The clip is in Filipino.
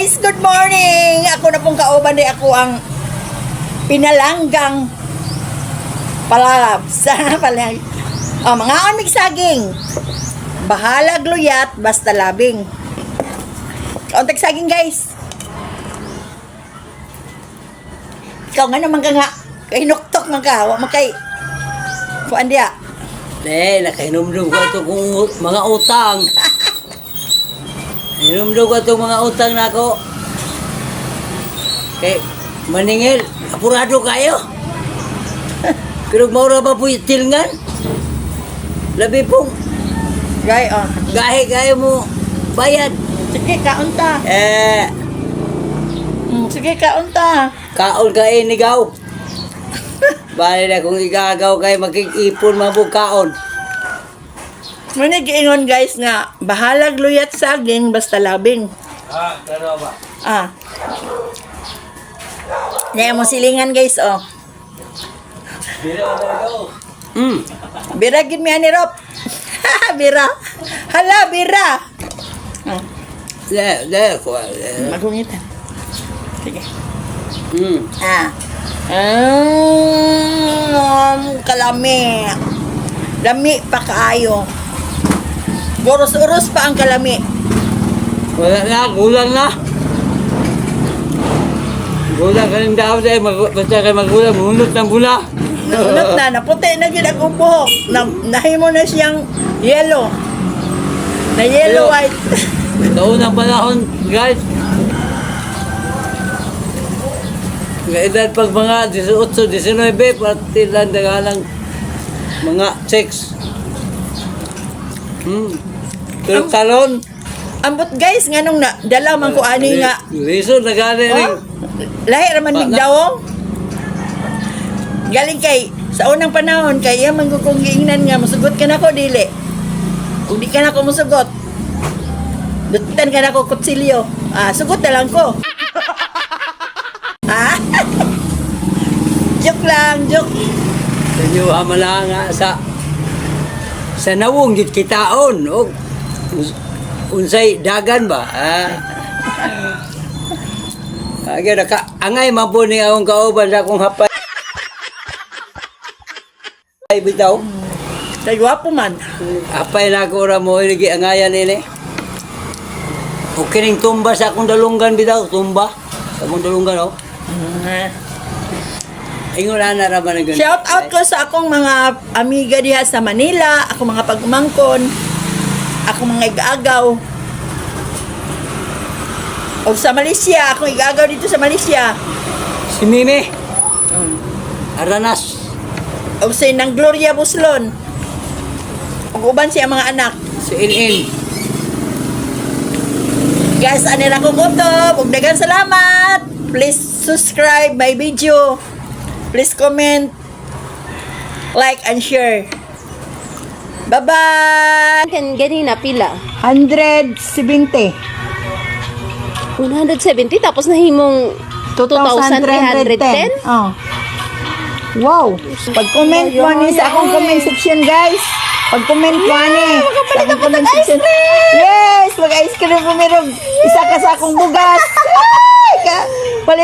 guys! Good morning! Ako na pong kauban din ako ang pinalanggang palalab sa palag. Mga amig saging. Bahalag luyat, basta labing. Kauntak saging guys. Ikaw nga naman ka nga. Kahinuktok man ka. Huwag makay. Kuan diya. Nakahinumdum ko ito kung mga utang. Hinumdum ko itong mga utang na ako. Kay maningil, apurado kayo. Pero maura ba po tilngan? Labi pong gahe mo bayad. Sige, kaunta. Sige, kaunta. Kaon ka inigaw. Bali na kung igagaw kayo, makikipon mabog kaon. Manig ingon guys nga, bahalag luyat saging, basta labing. Pero ba? Naya mo silingan guys, oh. Bira gid mi ani Rob. Bira. Hala, bira. Magungitan. Sige. Kalami. Lami pa kaayo. Boros-uros pa ang kalami. Wala na, gulang na. Gulang ka rin daw dahil basta kayo magulang, munot ng bula. Unot na, naputi na yun ang buhok. Nahimo na siyang yellow. Na yellow white. Taon ng panahon, guys. Nga edad pag mga 18, 19, pati lang dagalang mga chicks. Pero talon. Ambot guys, nga nung dala man ko ani nga. Riso, nagani rin. Lahi raman migdawong. Galing kay, sa unang panahon, kaya man ko kong giingnan nga, masugot ka na ko, dili. Kung di ka na ko masugot, dutan ka na ko kutsilyo. Sugot na lang ko. Joke lang, joke. Sanyo amala nga sa nawong gid kitaon og unsay dagan ba. Aga ka angay mabuni akong kauban sa akong hapay. Ay bitaw. Kay gwapo man. Apay na ko ra mo lagi angayan ini. O kining tumba sa akong dalunggan bitaw, tumba. Sa akong dalunggan oh. Ingon na raman na Shout out ko sa akong mga amiga diha sa Manila, ako mga pagmangkon, ako mga igagaw. O sa Malaysia, ako igagaw dito sa Malaysia. Si Mimi. Aranas. O sa nang Gloria Buslon. O uban siya mga anak. Si In. Guys, anira ko kutob. Ug daghang salamat. Please subscribe my video. Please comment, like, and share. Bye-bye! Ganina, pila? 170. 170, tapos nahimong 2,310? Oh. Wow! Pag-comment mo ni sa akong comment section, guys. Pag-comment mo ni sa akong comment section. Yes! Mag-ice cream po meron. Isa ka sa akong bugas. Palit